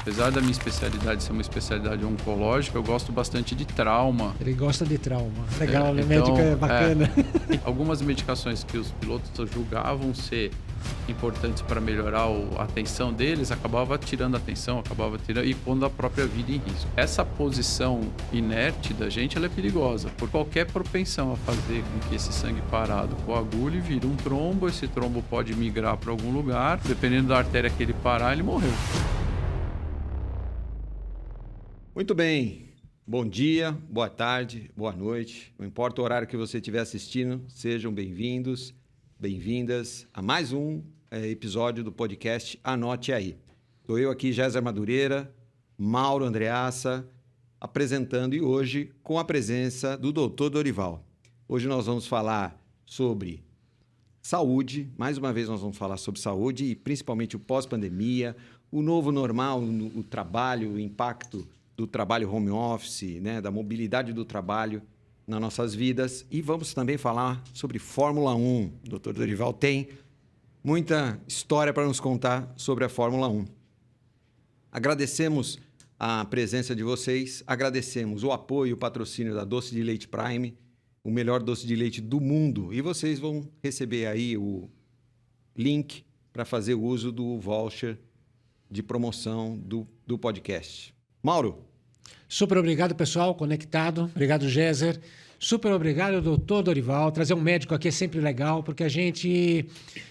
apesar da minha especialidade ser uma especialidade oncológica, eu gosto bastante de trauma. Ele gosta de trauma. Legal, né? Então, Médico é bacana. Algumas medicações que os pilotos julgavam ser importantes para melhorar a atenção deles, acabava tirando a atenção, e pondo a própria vida em risco. Essa posição inerte da gente, ela é perigosa, por qualquer propensão a fazer com que esse sangue parado coagule, vira um trombo, esse trombo pode migrar para algum lugar, dependendo da artéria que ele parar, ele morreu. Muito bem. Bom dia, boa tarde, boa noite. Não importa o horário que você estiver assistindo, sejam bem-vindos, bem-vindas a mais um episódio do podcast Anote Aí. Estou eu aqui, Géser Madureira, Mauro Andreassa, apresentando e hoje com a presença do Dr. Dorival. Hoje nós vamos falar sobre saúde, mais uma vez nós vamos falar sobre saúde e principalmente o pós-pandemia, o novo normal, o trabalho, o impacto do trabalho home office, né, da mobilidade do trabalho nas nossas vidas. E vamos também falar sobre Fórmula 1. O Dr. Dorival tem muita história para nos contar sobre a Fórmula 1. Agradecemos a presença de vocês, agradecemos o apoio e o patrocínio da Doce de Leite Prime, o melhor doce de leite do mundo. E vocês vão receber aí o link para fazer uso do voucher de promoção do podcast. Mauro. Super obrigado, pessoal, conectado. Obrigado, Géser. Super obrigado, doutor Dorival. Trazer um médico aqui é sempre legal, porque a gente...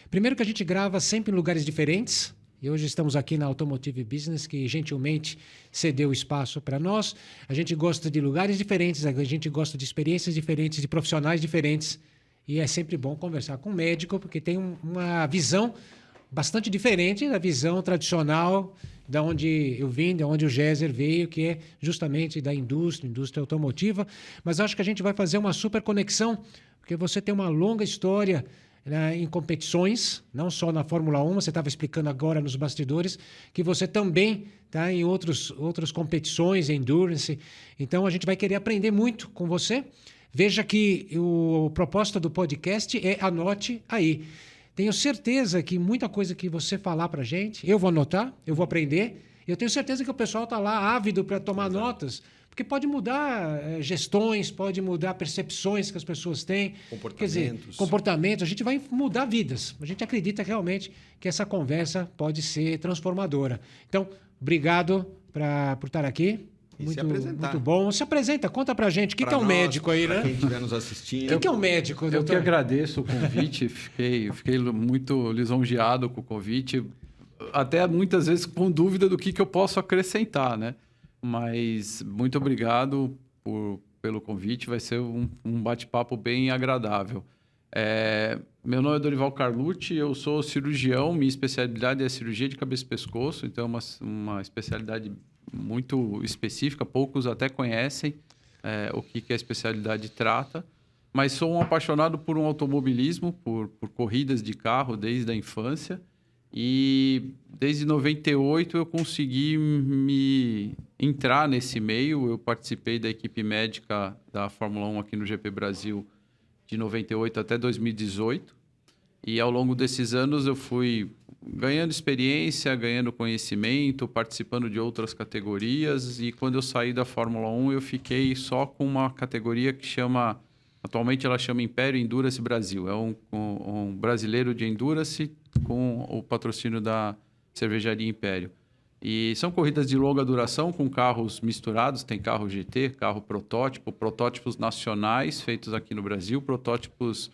Primeiro que a gente grava sempre em lugares diferentes. E hoje estamos aqui na Automotive Business, que gentilmente cedeu espaço para nós. A gente gosta de lugares diferentes, a gente gosta de experiências diferentes, de profissionais diferentes. E é sempre bom conversar com um médico, porque tem uma visão bastante diferente da visão tradicional da onde eu vim, da onde o Géser veio, que é justamente da indústria automotiva. Mas acho que a gente vai fazer uma super conexão, porque você tem uma longa história, né, em competições, não só na Fórmula 1, você estava explicando agora nos bastidores, que você também está em outras competições, endurance. Então, a gente vai querer aprender muito com você. Veja que a proposta do podcast é Anote Aí. Tenho certeza que muita coisa que você falar para a gente, eu vou anotar, eu vou aprender. Eu tenho certeza que o pessoal está lá ávido para tomar notas, porque pode mudar gestões, pode mudar percepções que as pessoas têm. Comportamentos. Quer dizer, comportamentos. A gente vai mudar vidas. A gente acredita realmente que essa conversa pode ser transformadora. Então, obrigado por estar aqui. Muito bom. Se apresenta, conta pra gente. O que é um médico aí, né? Quem estiver nos assistindo. O que é um médico, doutor? Eu que agradeço o convite, fiquei muito lisonjeado com o convite, até muitas vezes com dúvida do que eu posso acrescentar, né? Mas muito obrigado pelo convite, vai ser um bate-papo bem agradável. Meu nome é Dorival Carlucci, eu sou cirurgião, minha especialidade é cirurgia de cabeça e pescoço, então é uma especialidade muito específica, poucos até conhecem o que a especialidade trata, mas sou um apaixonado por um automobilismo, por corridas de carro desde a infância, e desde 98 eu consegui me entrar nesse meio. Eu participei da equipe médica da Fórmula 1 aqui no GP Brasil de 98 até 2018, e ao longo desses anos eu fui ganhando experiência, ganhando conhecimento, participando de outras categorias, e quando eu saí da Fórmula 1 eu fiquei só com uma categoria que atualmente ela chama Império Endurance Brasil. É um brasileiro de Endurance com o patrocínio da cervejaria Império. E são corridas de longa duração com carros misturados, tem carro GT, carro protótipo, protótipos nacionais feitos aqui no Brasil, protótipos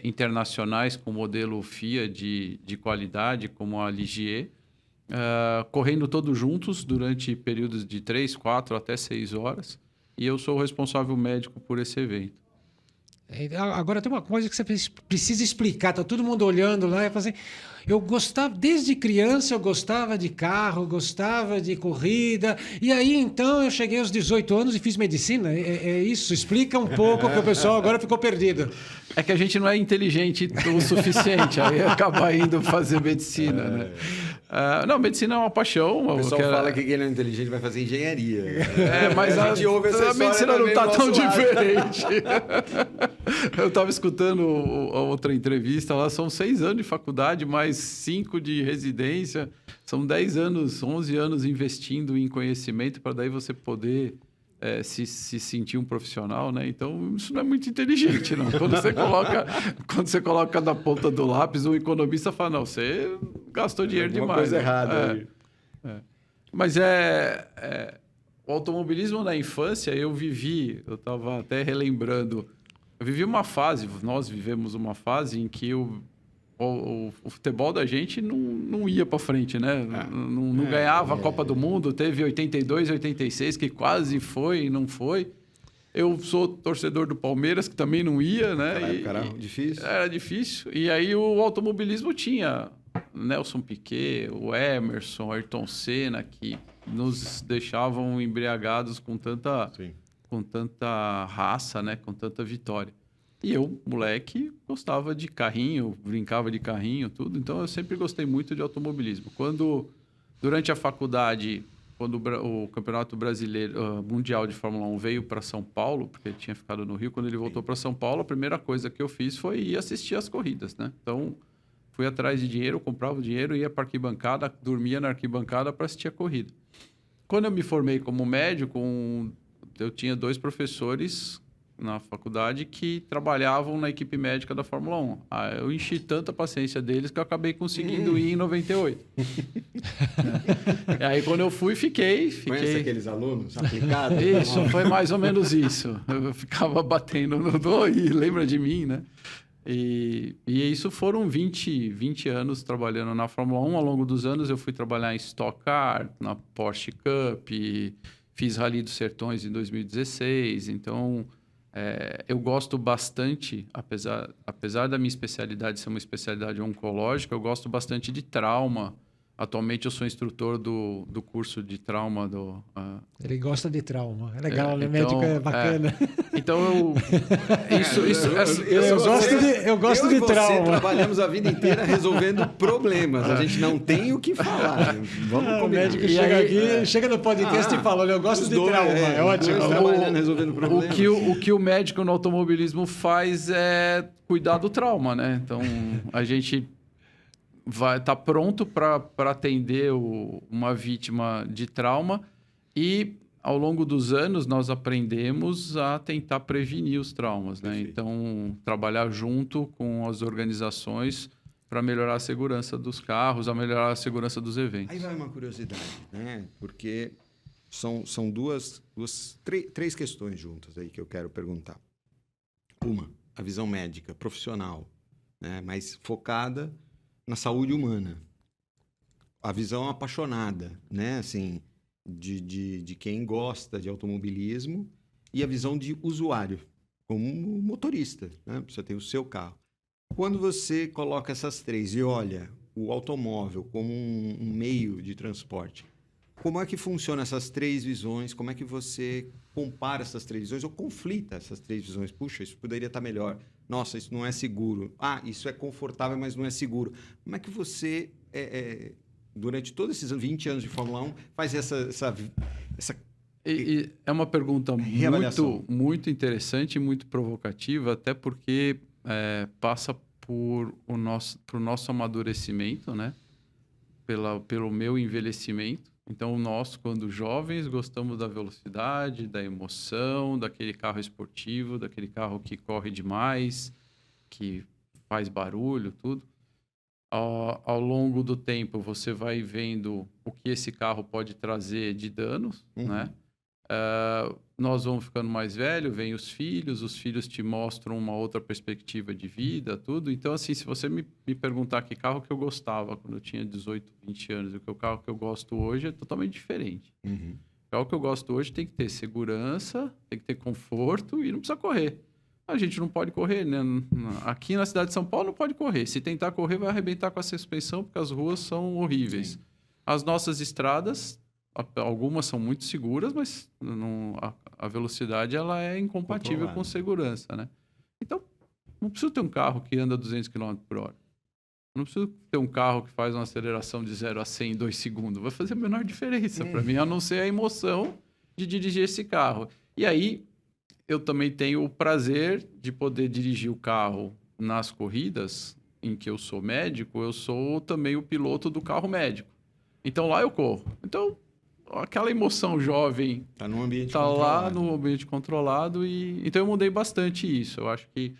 internacionais com modelo FIA de qualidade, como a Ligier, correndo todos juntos durante períodos de 3, 4 até 6 horas. E eu sou o responsável médico por esse evento. Agora tem uma coisa que você precisa explicar, tá todo mundo olhando lá e assim, eu gostava, desde criança eu gostava de carro, gostava de corrida, e aí então eu cheguei aos 18 anos e fiz medicina, é isso? Explica um pouco, porque o pessoal agora ficou perdido. É que a gente não é inteligente o suficiente, aí acaba indo fazer medicina, né? Não, medicina é uma paixão. O pessoal fala que quem não é inteligente vai fazer engenharia. Mas a medicina não está tão diferente. Eu estava escutando a outra entrevista lá, são 6 anos de faculdade, mais 5 de residência, são 10 anos, 11 anos investindo em conhecimento para daí você poder se sentir um profissional, né? Então, isso não é muito inteligente, não. Quando você coloca na ponta do lápis, o economista fala, não, você gastou dinheiro demais. Coisa errada aí. Mas o automobilismo na infância, eu estava até relembrando, eu vivi uma fase, nós vivemos uma fase em que o futebol da gente não ia para frente, né? Não ganhava a Copa do Mundo, teve 82, 86, que quase foi e não foi. Eu sou torcedor do Palmeiras, que também não ia, né? Caramba, difícil. Era difícil. E aí o automobilismo tinha Nelson Piquet, o Emerson, o Ayrton Senna, que nos deixavam embriagados com tanta raça, né? Com tanta vitória. E eu, moleque, gostava de carrinho, brincava de carrinho, tudo. Então, eu sempre gostei muito de automobilismo. Durante a faculdade, quando o Campeonato Brasileiro Mundial de Fórmula 1 veio para São Paulo, porque ele tinha ficado no Rio, quando ele voltou para São Paulo, a primeira coisa que eu fiz foi ir assistir as corridas, né? Então, fui atrás de dinheiro, comprava o dinheiro, ia para a arquibancada, dormia na arquibancada para assistir a corrida. Quando eu me formei como médico, eu tinha 2 professores na faculdade que trabalhavam na equipe médica da Fórmula 1. Eu enchi tanta paciência deles que eu acabei conseguindo ir em 98. E aí, quando eu fui, fiquei... Conhece aqueles alunos aplicados? Isso, foi mais ou menos isso. Eu ficava batendo no e lembra de mim, né? E isso foram 20 anos trabalhando na Fórmula 1. Ao longo dos anos, eu fui trabalhar em Stock Car, na Porsche Cup, fiz Rally dos Sertões em 2016. Então, eu gosto bastante, apesar da minha especialidade ser uma especialidade oncológica, eu gosto bastante de trauma. Atualmente, eu sou instrutor do curso de trauma do... Ele gosta de trauma. É legal, né? Médico é bacana. Então, eu gosto de trauma. Trabalhamos a vida inteira resolvendo problemas. A gente não tem o que falar. Vamos combinar. O médico chega aqui, chega no podcast e fala, olha, eu gosto de trauma. É ótimo. Trabalhando, resolvendo problemas. O que o médico no automobilismo faz é cuidar do trauma, né? Então, a gente... vai estar pronto para atender uma vítima de trauma e, ao longo dos anos, nós aprendemos a tentar prevenir os traumas, né? Então, trabalhar junto com as organizações para melhorar a segurança dos carros, a melhorar a segurança dos eventos. Aí vai uma curiosidade, né? Porque são três questões juntas aí que eu quero perguntar. Uma, a visão médica, profissional, né? Mais focada na saúde humana. A visão apaixonada, né? Assim, de quem gosta de automobilismo e a visão de usuário, como motorista, né? Você tem o seu carro. Quando você coloca essas três e olha o automóvel como um meio de transporte, como é que funcionam essas três visões? Como é que você compara essas três visões ou conflita essas três visões? Puxa, isso poderia estar melhor. Nossa, isso não é seguro. Isso é confortável, mas não é seguro. Como é que você, durante todos esses 20 anos de Fórmula 1, faz essa é uma pergunta muito interessante e muito provocativa, até porque passa por o nosso amadurecimento, né? Pelo meu envelhecimento. Então, nós, quando jovens, gostamos da velocidade, da emoção, daquele carro esportivo, daquele carro que corre demais, que faz barulho, tudo. Ao longo do tempo, você vai vendo o que esse carro pode trazer de danos, né? Nós vamos ficando mais velhos, vêm os filhos te mostram uma outra perspectiva de vida, tudo. Então, assim, se você me perguntar que carro que eu gostava quando eu tinha 18, 20 anos e o carro que eu gosto hoje é totalmente diferente. O carro que eu gosto hoje tem que ter segurança, tem que ter conforto e não precisa correr. A gente não pode correr, né? Aqui na cidade de São Paulo não pode correr. Se tentar correr, vai arrebentar com a suspensão porque as ruas são horríveis. Sim. As nossas estradas... Algumas são muito seguras, mas a velocidade ela é incompatível com segurança, né? Então, não preciso ter um carro que anda 200 km por hora. Não preciso ter um carro que faz uma aceleração de 0 a 100 em 2 segundos. Vai fazer a menor diferença para mim, a não ser a emoção de dirigir esse carro. E aí, eu também tenho o prazer de poder dirigir o carro nas corridas em que eu sou médico, eu sou também o piloto do carro médico. Então lá eu corro. Então aquela emoção jovem Tá num ambiente tá controlado. lá no ambiente controlado e então eu mudei bastante isso. Eu acho que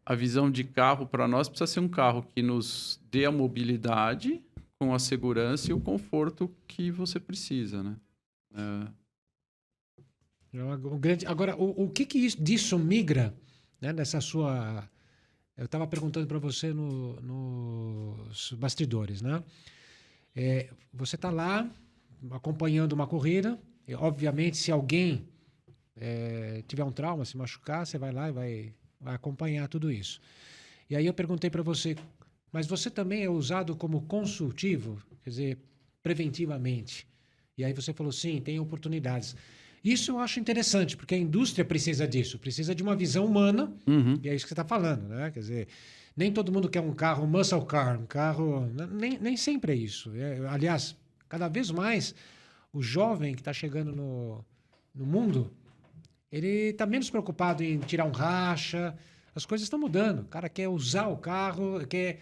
a visão de carro para nós precisa ser um carro que nos dê a mobilidade com a segurança e o conforto que você precisa, né? Agora, o que disso migra, né, nessa sua... Eu estava perguntando para você nos bastidores, né? Você está lá acompanhando uma corrida, e, obviamente, se alguém tiver um trauma, se machucar, você vai lá e vai acompanhar tudo isso. E aí eu perguntei para você, mas você também é usado como consultivo, quer dizer, preventivamente? E aí você falou, sim, tem oportunidades. Isso eu acho interessante, porque a indústria precisa disso, precisa de uma visão humana, e é isso que você está falando, né? Quer dizer, nem todo mundo quer um carro muscle car, um carro... Nem sempre é isso. Aliás, cada vez mais, o jovem que está chegando no mundo, ele está menos preocupado em tirar um racha, as coisas estão mudando. O cara quer usar o carro, quer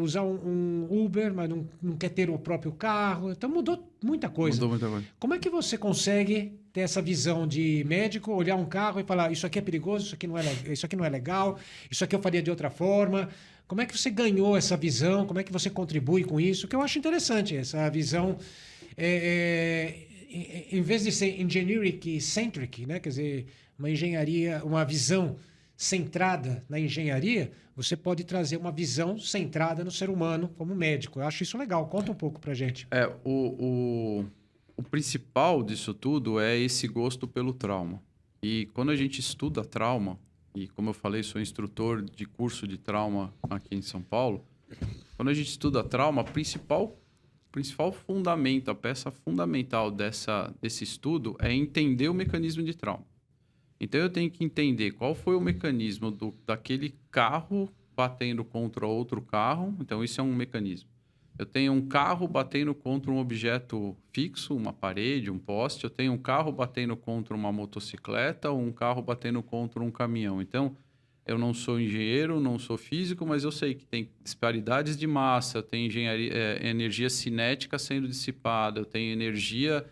usar um Uber, mas não quer ter o próprio carro. Então mudou muita coisa. Mudou muita coisa. Como é que você consegue ter essa visão de médico, olhar um carro e falar, isso aqui é perigoso, isso aqui não é legal, isso aqui eu faria de outra forma? Como é que você ganhou essa visão? Como é que você contribui com isso? Que eu acho interessante, essa visão... em vez de ser engineering-centric, né? Quer dizer, uma engenharia, uma visão centrada na engenharia, você pode trazer uma visão centrada no ser humano como médico. Eu acho isso legal. Conta um pouco pra gente. O principal disso tudo é esse gosto pelo trauma. E quando a gente estuda trauma, e como eu falei, sou instrutor de curso de trauma aqui em São Paulo, quando a gente estuda trauma, o principal fundamento, a peça fundamental desse estudo é entender o mecanismo de trauma. Então, eu tenho que entender qual foi o mecanismo daquele carro batendo contra outro carro. Então, isso é um mecanismo. Eu tenho um carro batendo contra um objeto fixo, uma parede, um poste. Eu tenho um carro batendo contra uma motocicleta ou um carro batendo contra um caminhão. Então, eu não sou engenheiro, não sou físico, mas eu sei que tem disparidades de massa, eu tenho energia cinética sendo dissipada, eu tenho energia,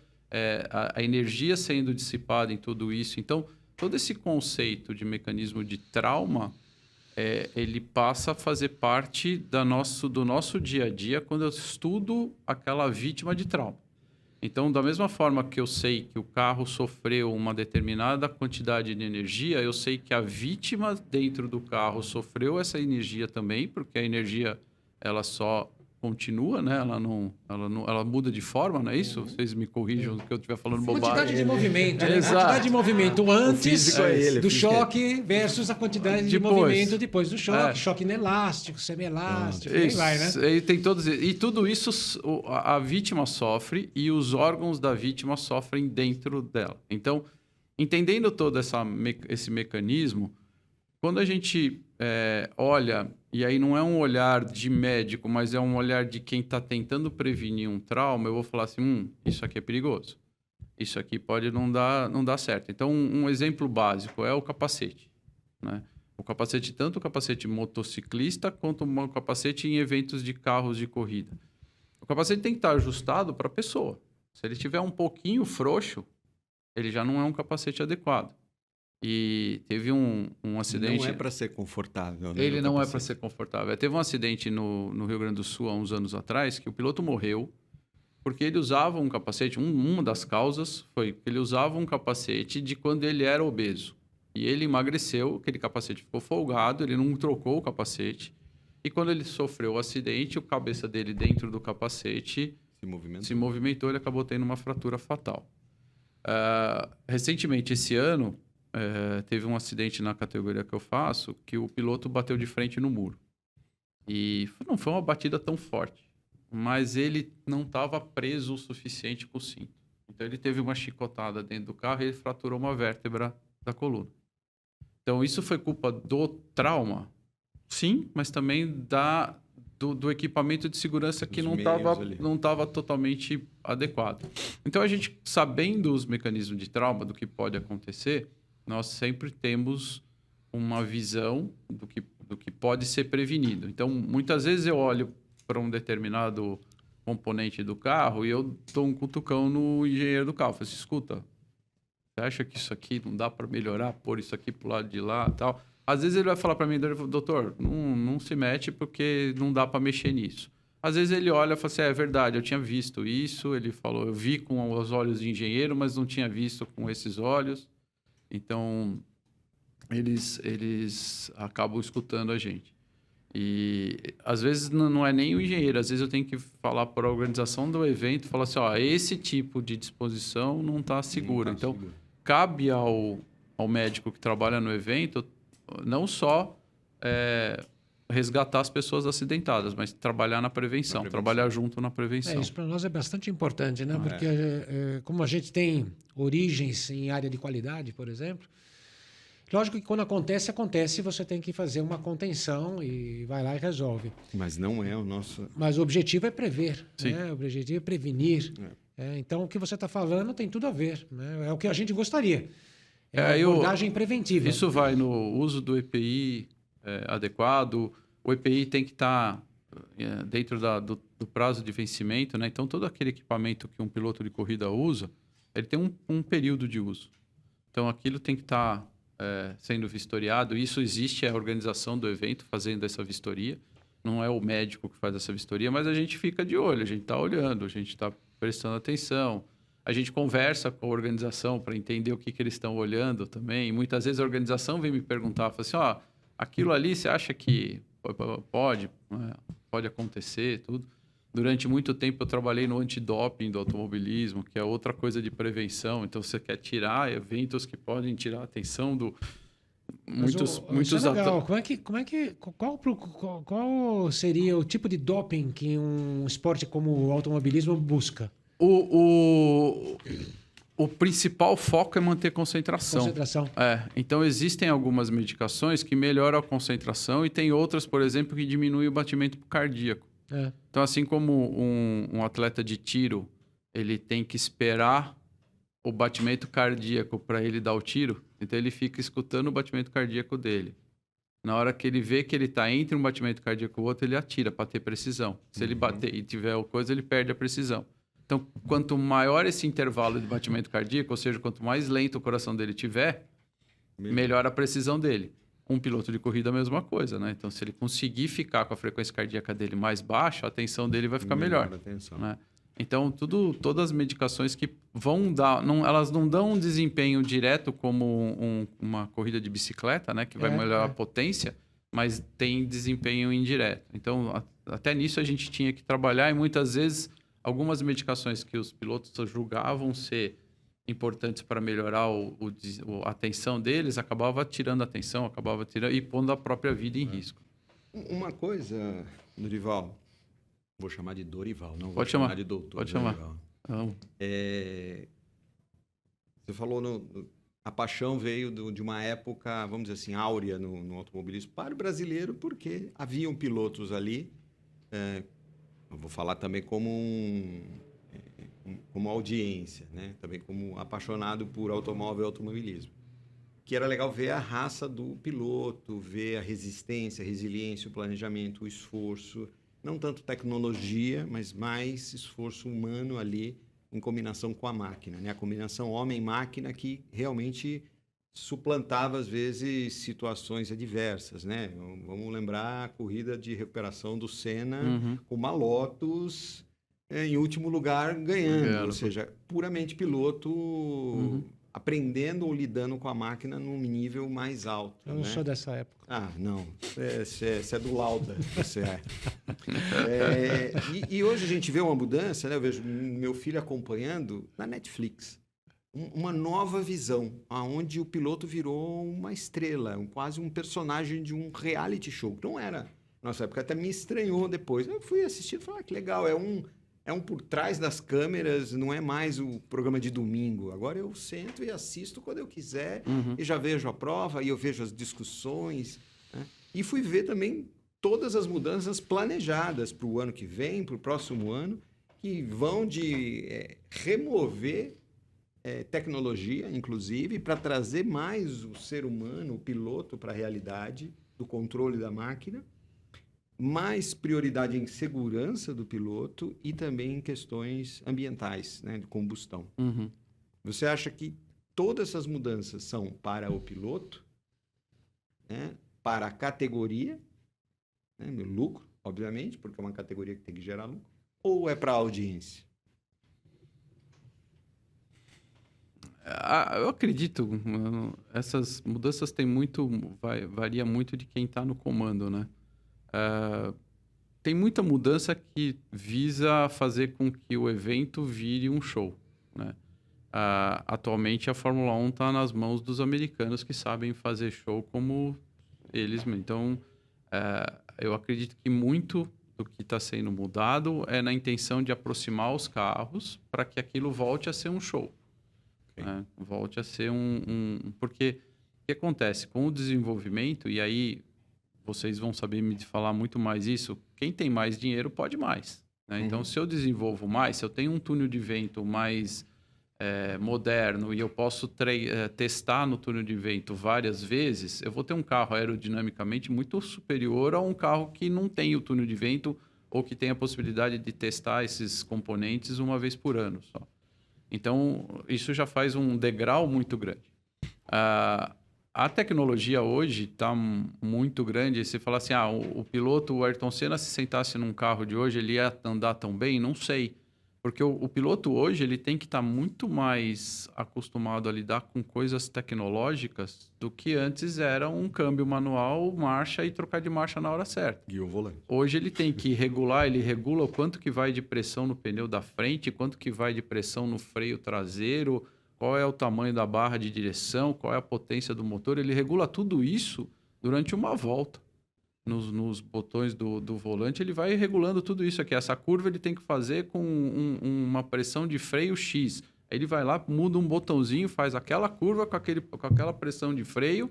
a energia sendo dissipada em tudo isso. Então, todo esse conceito de mecanismo de trauma, ele passa a fazer parte do nosso dia a dia quando eu estudo aquela vítima de trauma. Então, da mesma forma que eu sei que o carro sofreu uma determinada quantidade de energia, eu sei que a vítima dentro do carro sofreu essa energia também, porque a energia ela só continua, né? Ela muda de forma, não é isso? Vocês me corrijam se eu estiver falando bobagem. Quantidade de movimento, né? Exato. Quantidade de movimento antes do físico choque versus a quantidade de movimento depois do choque. Choque inelástico, semi-elástico, aí vai, né? E tudo isso a vítima sofre e os órgãos da vítima sofrem dentro dela. Então, entendendo todo esse mecanismo, quando a gente olha, e aí não é um olhar de médico, mas é um olhar de quem está tentando prevenir um trauma, eu vou falar assim, isso aqui é perigoso. Isso aqui pode não dar certo. Então, um exemplo básico é o capacete, né? O capacete, tanto o capacete motociclista quanto o capacete em eventos de carros de corrida. O capacete tem que estar ajustado para a pessoa. Se ele estiver um pouquinho frouxo, ele já não é um capacete adequado. E teve um acidente... Não é para ser confortável, né? Ele não é para ser confortável. Teve um acidente no Rio Grande do Sul há uns anos atrás que o piloto morreu porque ele usava um capacete. Uma das causas foi que ele usava um capacete de quando ele era obeso. E ele emagreceu, aquele capacete ficou folgado, ele não trocou o capacete. E quando ele sofreu o acidente, a cabeça dele dentro do capacete se movimentou, ele acabou tendo uma fratura fatal. Recentemente, esse ano... teve um acidente na categoria que eu faço que o piloto bateu de frente no muro. E não foi uma batida tão forte, mas ele não estava preso o suficiente com o cinto. Então, ele teve uma chicotada dentro do carro e ele fraturou uma vértebra da coluna. Então, isso foi culpa do trauma? Sim, mas também do equipamento de segurança que não estava totalmente adequado. Então, a gente, sabendo os mecanismos de trauma, do que pode acontecer... nós sempre temos uma visão do que pode ser prevenido. Então, muitas vezes eu olho para um determinado componente do carro e eu dou um cutucão no engenheiro do carro. Falo assim, escuta, você acha que isso aqui não dá para melhorar, pôr isso aqui para o lado de lá e tal? Às vezes ele vai falar para mim, doutor, não se mete porque não dá para mexer nisso. Às vezes ele olha e fala assim, é verdade, eu tinha visto isso. Ele falou, eu vi com os olhos de engenheiro, mas não tinha visto com esses olhos. Então, eles acabam escutando a gente. E às vezes não é nem o engenheiro, às vezes eu tenho que falar para a organização do evento, falar assim, ó, esse tipo de disposição não está seguro. Então, cabe ao médico que trabalha no evento não só resgatar as pessoas acidentadas, mas trabalhar na prevenção, trabalhar junto na prevenção. Isso para nós é bastante importante, né? Porque como a gente tem origens em área de qualidade, por exemplo, lógico que quando acontece, você tem que fazer uma contenção e vai lá e resolve. Mas não é o nosso... Mas o objetivo é prever, né? O objetivo é prevenir. Então, o que você está falando tem tudo a ver, né? É o que a gente gostaria. É uma abordagem preventiva. Isso vai no uso do EPI adequado. O EPI tem que estar dentro do prazo de vencimento, né? Então, todo aquele equipamento que um piloto de corrida usa, ele tem um período de uso. Então, aquilo tem que estar sendo vistoriado. Isso existe, é a organização do evento fazendo essa vistoria. Não é o médico que faz essa vistoria, mas a gente fica de olho, a gente está olhando, a gente está prestando atenção. A gente conversa com a organização para entender o que eles estão olhando também. E muitas vezes a organização vem me perguntar, fala assim, aquilo ali você acha que pode acontecer, tudo. Durante muito tempo eu trabalhei no antidoping do automobilismo, que é outra coisa de prevenção. Então você quer tirar eventos que podem tirar a atenção do muitos isso é legal. Qual seria o tipo de doping que um esporte como o automobilismo busca? O principal foco é manter concentração. Então, existem algumas medicações que melhoram a concentração e tem outras, por exemplo, que diminuem o batimento cardíaco. Então, assim como um atleta de tiro, ele tem que esperar o batimento cardíaco para ele dar o tiro, então ele fica escutando o batimento cardíaco dele. Na hora que ele vê que ele está entre um batimento cardíaco e o outro, ele atira para ter precisão. Se ele bater e tiver o coisa, ele perde a precisão. Então, quanto maior esse intervalo de batimento cardíaco, ou seja, quanto mais lento o coração dele tiver, melhor a precisão dele. Um piloto de corrida é a mesma coisa, né? Então, se ele conseguir ficar com a frequência cardíaca dele mais baixa, a atenção dele vai ficar melhor. Né? Então, todas as medicações que vão dar... elas não dão um desempenho direto como uma corrida de bicicleta, né? Que vai melhorar a potência, mas tem desempenho indireto. Então, até nisso a gente tinha que trabalhar e muitas vezes algumas medicações que os pilotos julgavam ser importantes para melhorar a atenção deles, acabava tirando a atenção, e pondo a própria vida em risco. Uma coisa, Dorival, vou chamar de Dorival, não vou chamar de doutor. Pode chamar. Você falou, a paixão veio de uma época, vamos dizer assim, áurea no automobilismo para o brasileiro, porque haviam pilotos ali, eu vou falar também como audiência, né? Também como apaixonado por automóvel e automobilismo. Que era legal ver a raça do piloto, ver a resistência, a resiliência, o planejamento, o esforço. Não tanto tecnologia, mas mais esforço humano ali em combinação com a máquina, né? A combinação homem-máquina que realmente suplantava, às vezes, situações adversas, né? Vamos lembrar a corrida de recuperação do Senna com uma Lotus em último lugar ganhando, ou seja, puramente piloto aprendendo ou lidando com a máquina num nível mais alto. Eu não sou dessa época. Não. Você é do Lauda. E hoje a gente vê uma mudança, né? Eu vejo meu filho acompanhando na Netflix. Uma nova visão, onde o piloto virou uma estrela, quase um personagem de um reality show. Não era. Nossa época até me estranhou depois. Eu fui assistir e falei, que legal, é um por trás das câmeras, não é mais o programa de domingo. Agora eu sento e assisto quando eu quiser, e já vejo a prova, e eu vejo as discussões. Né? E fui ver também todas as mudanças planejadas para o ano que vem, para o próximo ano, que vão de remover tecnologia, inclusive, para trazer mais o ser humano, o piloto, para a realidade do controle da máquina, mais prioridade em segurança do piloto e também em questões ambientais, né, de combustão. Uhum. Você acha que todas essas mudanças são para o piloto, né, para a categoria, né, no lucro, obviamente, porque é uma categoria que tem que gerar lucro, ou é para a audiência? Eu acredito, essas mudanças varia muito de quem está no comando, né? Tem muita mudança que visa fazer com que o evento vire um show, né? Atualmente a Fórmula 1 está nas mãos dos americanos que sabem fazer show como eles mesmos. Então, eu acredito que muito do que está sendo mudado é na intenção de aproximar os carros para que aquilo volte a ser um show. Né? Volte a ser Porque o que acontece? Com o desenvolvimento, e aí vocês vão saber me falar muito mais isso, quem tem mais dinheiro pode mais. Né? Então, se eu desenvolvo mais, se eu tenho um túnel de vento mais moderno e eu posso testar no túnel de vento várias vezes, eu vou ter um carro aerodinamicamente muito superior a um carro que não tem o túnel de vento ou que tem a possibilidade de testar esses componentes uma vez por ano só. Então, isso já faz um degrau muito grande. A tecnologia hoje está muito grande. Você fala assim, o piloto, o Ayrton Senna, se sentasse num carro de hoje, ele ia andar tão bem? Não sei. Porque o piloto hoje ele tem que estar muito mais acostumado a lidar com coisas tecnológicas do que antes era um câmbio manual, marcha e trocar de marcha na hora certa. E o volante. Hoje ele tem que regular, ele regula o quanto que vai de pressão no pneu da frente, quanto que vai de pressão no freio traseiro, qual é o tamanho da barra de direção, qual é a potência do motor. Ele regula tudo isso durante uma volta. Nos botões do volante, ele vai regulando tudo isso aqui. Essa curva ele tem que fazer com uma pressão de freio X. Aí ele vai lá, muda um botãozinho, faz aquela curva com aquela pressão de freio,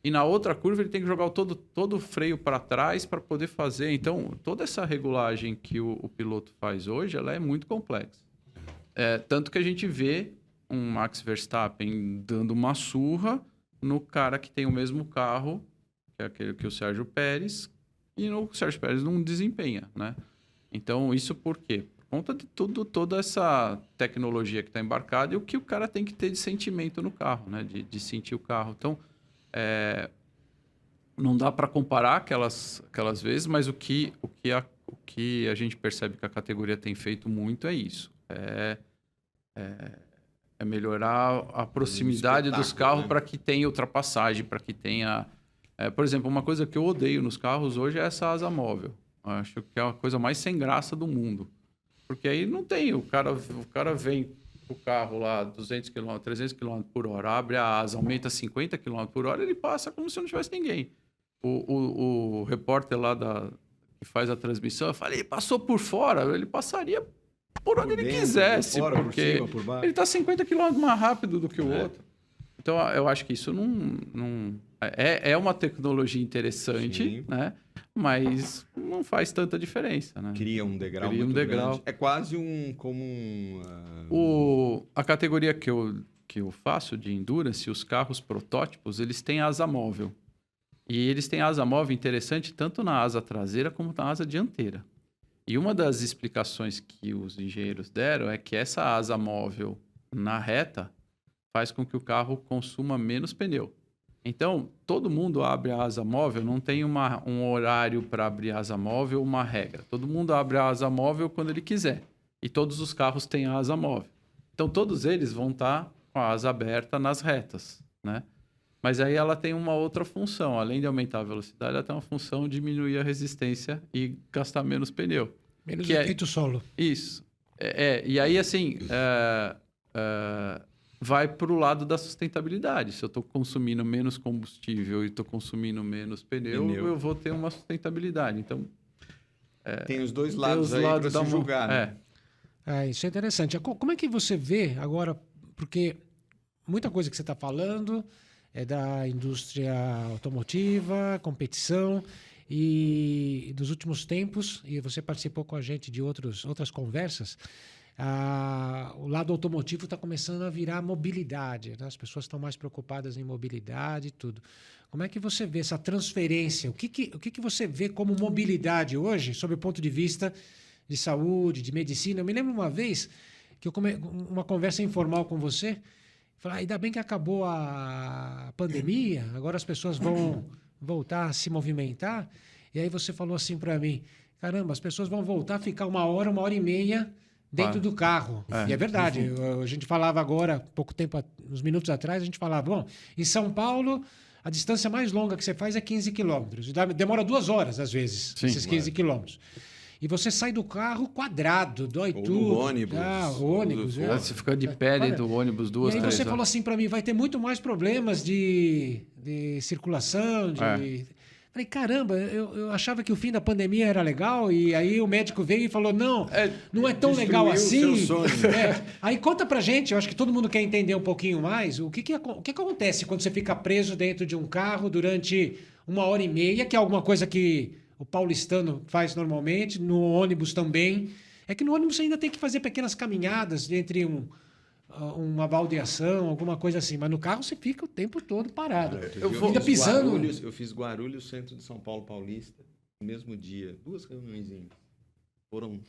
e na outra curva ele tem que jogar todo o freio para trás para poder fazer. Então, toda essa regulagem que o piloto faz hoje, ela é muito complexa. Tanto que a gente vê um Max Verstappen dando uma surra no cara que tem o mesmo carro, que é aquele que o Sérgio Pérez, e o Sérgio Pérez não desempenha, né? Então, isso por quê? Por conta de toda essa tecnologia que está embarcada e o que o cara tem que ter de sentimento no carro, né? De sentir o carro. Então, não dá para comparar aquelas vezes, mas o que a gente percebe que a categoria tem feito muito é isso. É melhorar a proximidade dos carros, né? Para que tenha ultrapassagem, para que tenha... por exemplo, uma coisa que eu odeio nos carros hoje é essa asa móvel. Eu acho que é a coisa mais sem graça do mundo. Porque aí não tem. O cara vem com o carro lá 200 km, 300 km por hora, abre a asa, aumenta 50 km por hora, ele passa como se não tivesse ninguém. O repórter lá que faz a transmissão, eu falei, ele passou por fora, ele passaria por onde ele quisesse, por fora, porque por cima, por baixo. ele está 50 km mais rápido do que o outro. Então, eu acho que isso não é uma tecnologia interessante, sim, né? Mas não faz tanta diferença, né? Cria um degrau muito grande. É quase a categoria que eu faço de Endurance, os carros protótipos, eles têm asa móvel. E eles têm asa móvel interessante tanto na asa traseira como na asa dianteira. E uma das explicações que os engenheiros deram é que essa asa móvel na reta faz com que o carro consuma menos pneu. Então, todo mundo abre a asa móvel, não tem um horário para abrir a asa móvel, uma regra. Todo mundo abre a asa móvel quando ele quiser. E todos os carros têm a asa móvel. Então, todos eles vão estar com a asa aberta nas retas, né? Mas aí ela tem uma outra função. Além de aumentar a velocidade, ela tem uma função de diminuir a resistência e gastar menos pneu. Menos efeito solo. Isso. E aí, assim... vai para o lado da sustentabilidade. Se eu estou consumindo menos combustível e estou consumindo menos pneu, eu vou ter uma sustentabilidade. Então, tem os dois lados aí para se julgar, né? Isso é interessante. Como é que você vê agora, porque muita coisa que você está falando é da indústria automotiva, competição, e dos últimos tempos, e você participou com a gente de outras conversas, o lado automotivo está começando a virar mobilidade, né? As pessoas estão mais preocupadas em mobilidade e tudo. Como é que você vê essa transferência? O que você vê como mobilidade hoje, sob o ponto de vista de saúde, de medicina? Eu me lembro uma vez que uma conversa informal com você, falei, ainda bem que acabou a pandemia, agora as pessoas vão voltar a se movimentar. E aí você falou assim para mim, caramba, as pessoas vão voltar a ficar 1 hora e meia dentro do carro. E é verdade. A gente falava agora, pouco tempo, uns minutos atrás, a gente falava, bom, em São Paulo, a distância mais longa que você faz é 15 quilômetros. Demora 2 horas, às vezes, esses 15 quilômetros. E você sai do carro quadrado, dói ou tudo. do ônibus. Ônibus. Você fica de pé dentro do ônibus 2, 3 horas. E aí você horas. falou assim para mim, vai ter muito mais problemas de circulação, Falei, caramba, eu achava que o fim da pandemia era legal, e aí o médico veio e falou, não é tão legal assim. Aí conta pra gente, eu acho que todo mundo quer entender um pouquinho mais, o que acontece quando você fica preso dentro de um carro durante 1 hora e meia, que é alguma coisa que o paulistano faz normalmente, no ônibus também. É que no ônibus você ainda tem que fazer pequenas caminhadas entre uma baldeação, alguma coisa assim. Mas no carro você fica o tempo todo parado. Ainda pisando. Eu fiz Guarulhos, centro de São Paulo Paulista, no mesmo dia. 2 reuniões. Foram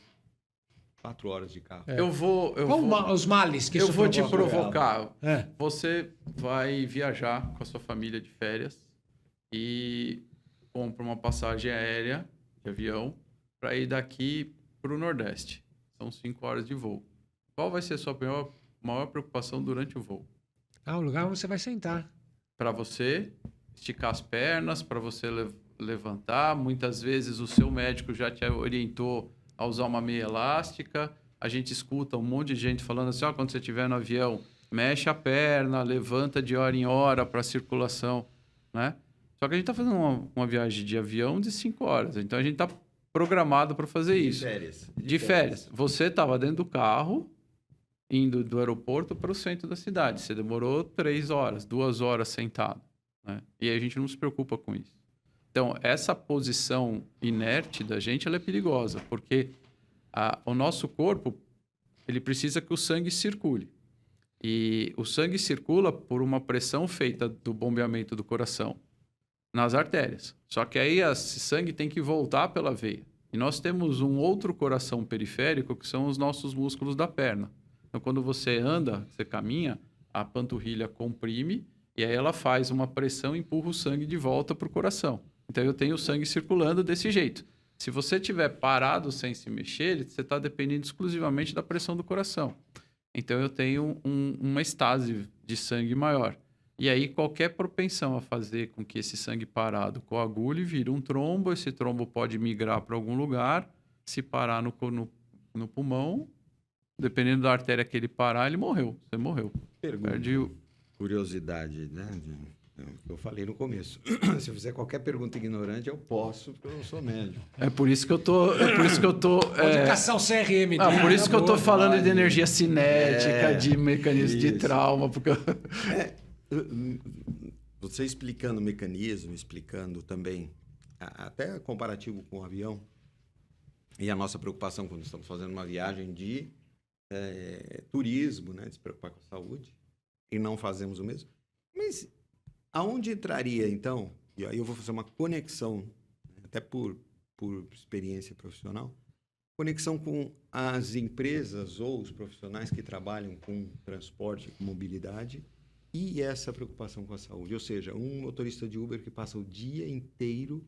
4 horas de carro. Os males que eu isso vou provoca? te provocar. Você vai viajar com a sua família de férias e compra uma passagem aérea de avião para ir daqui para o Nordeste. São 5 horas de voo. Qual vai ser a sua maior preocupação durante o voo? O lugar onde você vai sentar. Para você esticar as pernas, para você levantar. Muitas vezes o seu médico já te orientou a usar uma meia elástica. A gente escuta um monte de gente falando assim, quando você estiver no avião, mexe a perna, levanta de hora em hora para a circulação, né? Só que a gente está fazendo uma viagem de avião de 5 horas. Então, a gente está programado para fazer isso. De férias. Você estava dentro do carro, indo do aeroporto para o centro da cidade. Você demorou 3 horas, 2 horas sentado, né? E aí a gente não se preocupa com isso. Então, essa posição inerte da gente, ela é perigosa, porque o nosso corpo, ele precisa que o sangue circule. E o sangue circula por uma pressão feita do bombeamento do coração nas artérias. Só que aí esse sangue tem que voltar pela veia. E nós temos um outro coração periférico, que são os nossos músculos da perna. Então, quando você anda, você caminha, a panturrilha comprime e aí ela faz uma pressão e empurra o sangue de volta para o coração. Então, eu tenho o sangue circulando desse jeito. Se você estiver parado sem se mexer, você está dependendo exclusivamente da pressão do coração. Então, eu tenho uma estase de sangue maior. E aí, qualquer propensão a fazer com que esse sangue parado coagule, vira um trombo. Esse trombo pode migrar para algum lugar. Se parar no pulmão, dependendo da artéria que ele parar, ele morreu. Você morreu. Curiosidade, né? Eu falei no começo. Se eu fizer qualquer pergunta ignorante, eu posso, porque eu não sou médico. É por isso que eu tô. Pode caçar o CRM. Por isso que eu tô falando de energia cinética, de mecanismo de trauma. Porque... Você explicando o mecanismo, explicando também, até comparativo com o avião, e a nossa preocupação quando estamos fazendo uma viagem de turismo, né, de se preocupar com a saúde, e não fazemos o mesmo. Mas aonde entraria, então, e aí eu vou fazer uma conexão, até por experiência profissional, conexão com as empresas ou os profissionais que trabalham com transporte, com mobilidade, e essa preocupação com a saúde. Ou seja, um motorista de Uber que passa o dia inteiro,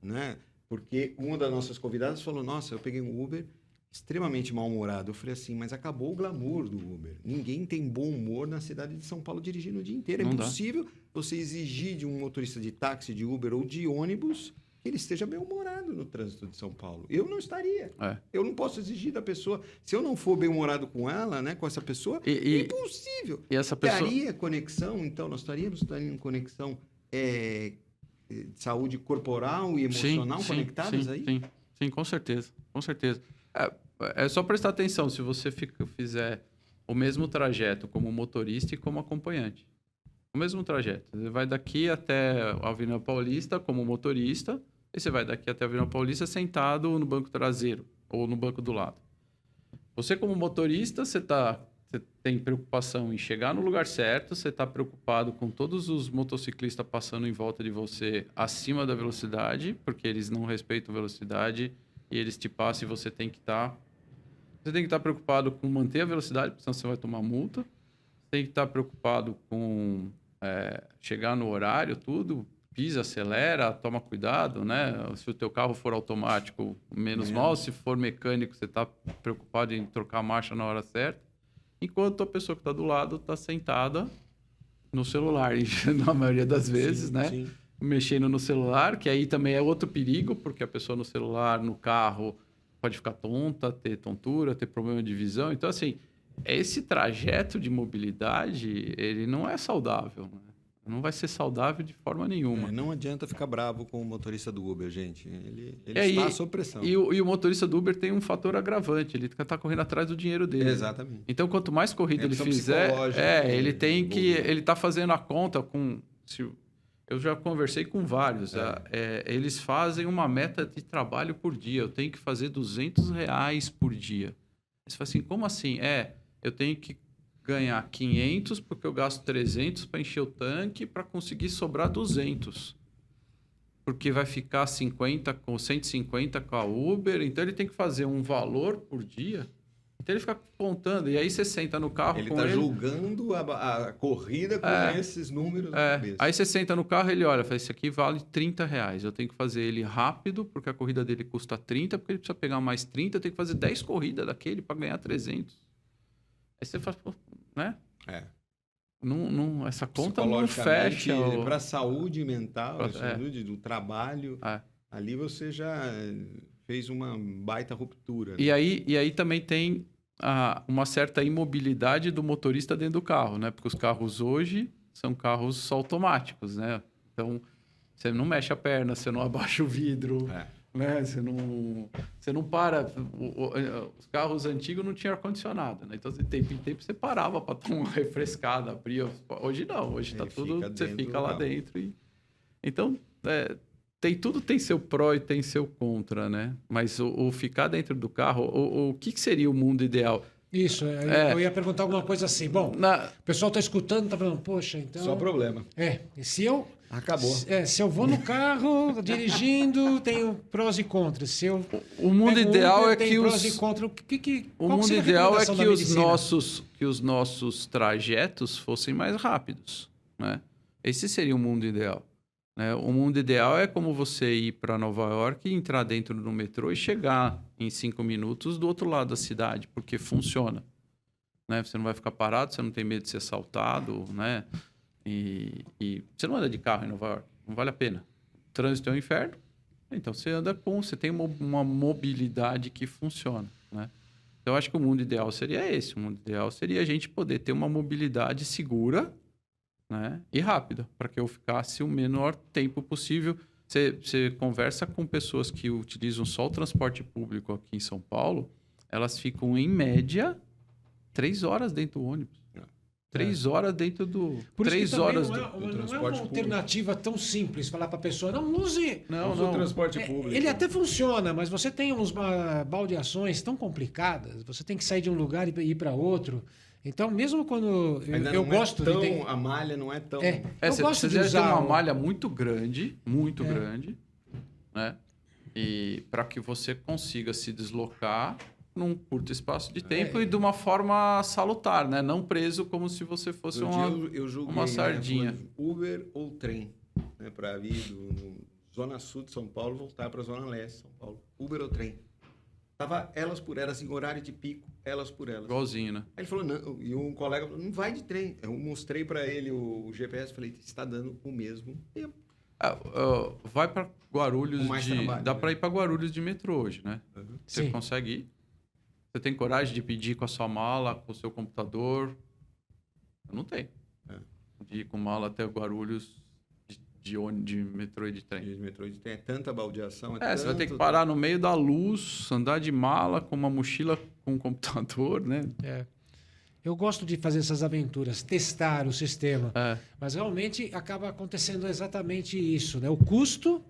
né? Porque uma das nossas convidadas falou, nossa, eu peguei um Uber extremamente mal-humorado. Eu falei assim, mas acabou o glamour do Uber. Ninguém tem bom humor na cidade de São Paulo dirigindo o dia inteiro. É impossível você exigir de um motorista de táxi, de Uber ou de ônibus que ele esteja bem-humorado no trânsito de São Paulo. Eu não estaria. Eu não posso exigir da pessoa. Se eu não for bem-humorado com ela, né, com essa pessoa, é impossível. E essa pessoa... Estaria conexão, então, nós estaríamos em conexão de saúde corporal e emocional conectadas aí? Sim, com certeza. Com certeza. É só prestar atenção se você fizer o mesmo trajeto como motorista e como acompanhante. O mesmo trajeto. Você vai daqui até a Avenida Paulista como motorista e você vai daqui até a Avenida Paulista sentado no banco traseiro ou no banco do lado. Você como motorista, você tem preocupação em chegar no lugar certo, você está preocupado com todos os motociclistas passando em volta de você acima da velocidade, porque eles não respeitam velocidade e eles te passam e você tem que estar preocupado com manter a velocidade, porque senão você vai tomar multa. Tem que estar preocupado com chegar no horário, tudo. Pisa, acelera, toma cuidado, né? Se o teu carro for automático, menos mal. Se for mecânico, você está preocupado em trocar a marcha na hora certa. Enquanto a pessoa que está do lado está sentada no celular, na maioria das vezes, sim, né? Sim. Mexendo no celular, que aí também é outro perigo, porque a pessoa no celular, no carro, pode ficar tonta, ter tontura, ter problema de visão. Então, assim, esse trajeto de mobilidade, ele não é saudável, né? Não vai ser saudável de forma nenhuma. Não adianta ficar bravo com o motorista do Uber, gente. Ele está sob pressão. E o motorista do Uber tem um fator agravante. Ele está correndo atrás do dinheiro dele. Exatamente. Então, quanto mais corrida ele fizer... ele tem que... Ele está fazendo a conta com... Eu já conversei com vários. Eles fazem uma meta de trabalho por dia. Eu tenho que fazer R$200 por dia. Você fala assim, como assim? Eu tenho que ganhar 500 porque eu gasto 300 para encher o tanque para conseguir sobrar 200. Porque vai ficar 150 com a Uber. Então, ele tem que fazer um valor por dia. Então, ele fica contando. E aí, você senta no carro ele com está ele... julgando a corrida com esses números na cabeça. Aí, você senta no carro e ele olha, fala, isso aqui vale R$30. Eu tenho que fazer ele rápido, porque a corrida dele custa 30, porque ele precisa pegar mais 30. Eu tenho que fazer 10 corridas daquele para ganhar 300. Aí você fala, né? Não, essa conta não fecha. Para a saúde mental, saúde do trabalho, ali você já fez uma baita ruptura. Né? E aí também tem uma certa imobilidade do motorista dentro do carro, né? Porque os carros hoje são carros automáticos, né? Então, você não mexe a perna, você não abaixa o vidro... Né? Você não para. Os carros antigos não tinham ar-condicionado, né? Então, de tempo em tempo, você parava para tomar uma refrescada, abria. Hoje não, hoje está tudo. Você fica lá dentro. Então, tudo tem seu pró e tem seu contra, né? Mas o ficar dentro do carro, o que seria o mundo ideal? Isso, eu ia perguntar alguma coisa assim. Bom, o pessoal está escutando, está falando, poxa, então... Só problema. E se eu... Acabou. Se eu vou no carro, dirigindo, tenho prós e contras. O mundo ideal é que prós e contras. O mundo ideal é que os nossos trajetos fossem mais rápidos, né? Esse seria o mundo ideal. Né? O mundo ideal é como você ir para Nova York, entrar dentro do metrô e chegar em 5 minutos do outro lado da cidade, porque funciona. Né? Você não vai ficar parado, você não tem medo de ser assaltado, né? E você não anda de carro em Nova York, não vale a pena. O trânsito é um inferno, então você tem uma mobilidade que funciona, né? Então, eu acho que o mundo ideal seria esse. O mundo ideal seria a gente poder ter uma mobilidade segura, né? E rápida, para que eu ficasse o menor tempo possível. Você conversa com pessoas que utilizam só o transporte público aqui em São Paulo, elas ficam, em média, 3 horas dentro do ônibus. 3 horas dentro do... Por 3 horas não é uma alternativa tão simples falar para a pessoa, não use o transporte público. Ele até funciona, mas você tem uns baldeações tão complicadas, você tem que sair de um lugar e ir para outro. Então, mesmo quando eu gosto de... A malha não é tão... eu gosto de usar... Você uma malha muito grande, né? E para que você consiga se deslocar num curto espaço de tempo e de uma forma salutar, né? Não preso como se você fosse uma sardinha. Uber ou trem, né? Para vir do Zona Sul de São Paulo voltar para a Zona Leste de São Paulo. Uber ou trem. Tava elas por elas, em horário de pico, elas por elas. Igualzinho, né? Aí ele falou, não, e um colega falou, não vai de trem. Eu mostrei para ele o GPS, falei, está dando o mesmo tempo. Vai para Guarulhos, dá né? para ir para Guarulhos de metrô hoje, né? Uhum. Você consegue ir? Você tem coragem de pedir com a sua mala, com o seu computador? Eu não tenho. De ir com mala até Guarulhos de metrô e de trem. De metrô e de trem. É tanta baldeação. Você vai ter que parar no meio da luz, andar de mala com uma mochila com um computador, né? Eu gosto de fazer essas aventuras, testar o sistema. Mas realmente acaba acontecendo exatamente isso, né? O custo,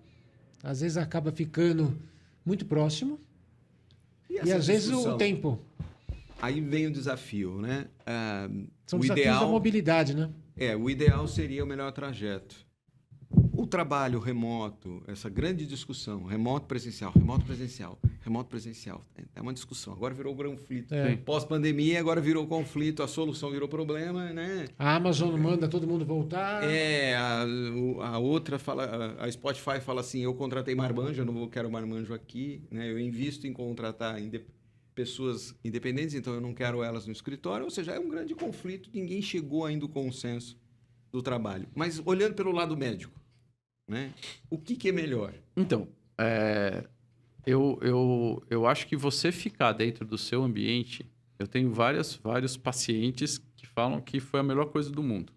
às vezes, acaba ficando muito próximo. E às vezes o tempo. aí vem o desafio, né? São O desafios da ideal, mobilidade, né? o ideal seria o melhor trajeto. O trabalho remoto, essa grande discussão, remoto presencial, remoto presencial, remoto presencial, é uma discussão. Agora virou conflito. É. Pós-pandemia, agora virou conflito, a solução virou problema, né? A Amazon manda todo mundo voltar. A outra fala, a Spotify fala assim, eu contratei marmanjo, eu não quero marmanjo aqui, né? Eu invisto em contratar pessoas independentes, então eu não quero elas no escritório. Ou seja, é um grande conflito, ninguém chegou ainda ao consenso do trabalho. Mas olhando pelo lado médico, né? O que é melhor? Então, eu acho que você ficar dentro do seu ambiente... Eu tenho vários pacientes que falam que foi a melhor coisa do mundo.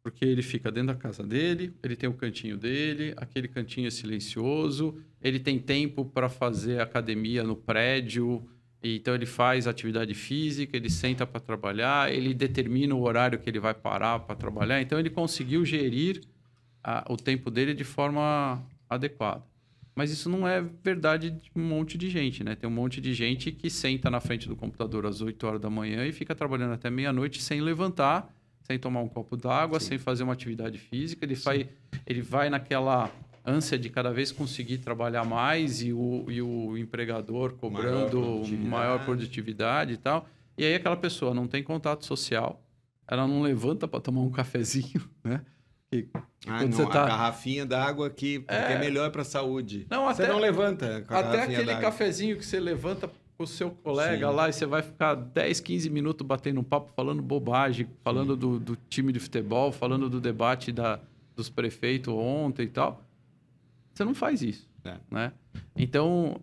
Porque ele fica dentro da casa dele, ele tem o cantinho dele, aquele cantinho é silencioso, ele tem tempo para fazer academia no prédio, então ele faz atividade física, ele senta para trabalhar, ele determina o horário que ele vai parar para trabalhar, então ele conseguiu gerir o tempo dele de forma adequada. Mas isso não é verdade de um monte de gente, né? Tem um monte de gente que senta na frente do computador às 8 horas da manhã e fica trabalhando até meia-noite sem levantar, sem tomar um copo d'água, sem fazer uma atividade física. Ele vai naquela ânsia de cada vez conseguir trabalhar mais e o empregador cobrando maior produtividade e tal. E aí aquela pessoa não tem contato social, ela não levanta para tomar um cafezinho, né? A garrafinha d'água aqui, porque é melhor para a saúde. Você não levanta com a até garrafinha aquele d'água. cafezinho que você levanta com o seu colega lá e você vai ficar 10, 15 minutos batendo um papo, falando bobagem, falando do time de futebol, falando do debate dos prefeitos ontem e tal. Você não faz isso, né? Então,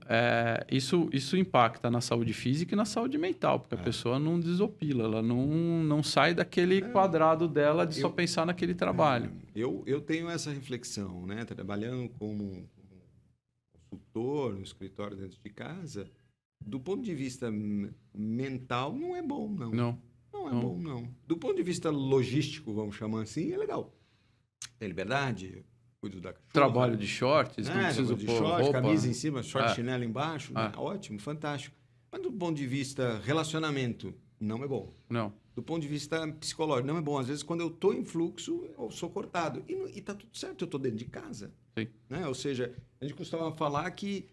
isso impacta na saúde física e na saúde mental, porque a pessoa não desopila, ela não sai daquele quadrado dela de só pensar naquele trabalho. Eu tenho essa reflexão, né? Trabalhando como consultor no escritório dentro de casa, do ponto de vista mental, não é bom, não. Não é bom, não. Do ponto de vista logístico, vamos chamar assim, é legal. Tem liberdade, cuido da cachorra. Trabalho de shorts, não preciso de pôr short, roupa. camisa em cima, short, chinelo embaixo. Né? Ótimo, fantástico. Mas do ponto de vista relacionamento, não é bom. Não. Do ponto de vista psicológico, não é bom. Às vezes, quando eu estou em fluxo, eu sou cortado. E está tudo certo, eu estou dentro de casa. Sim. Né? Ou seja, a gente costuma falar que,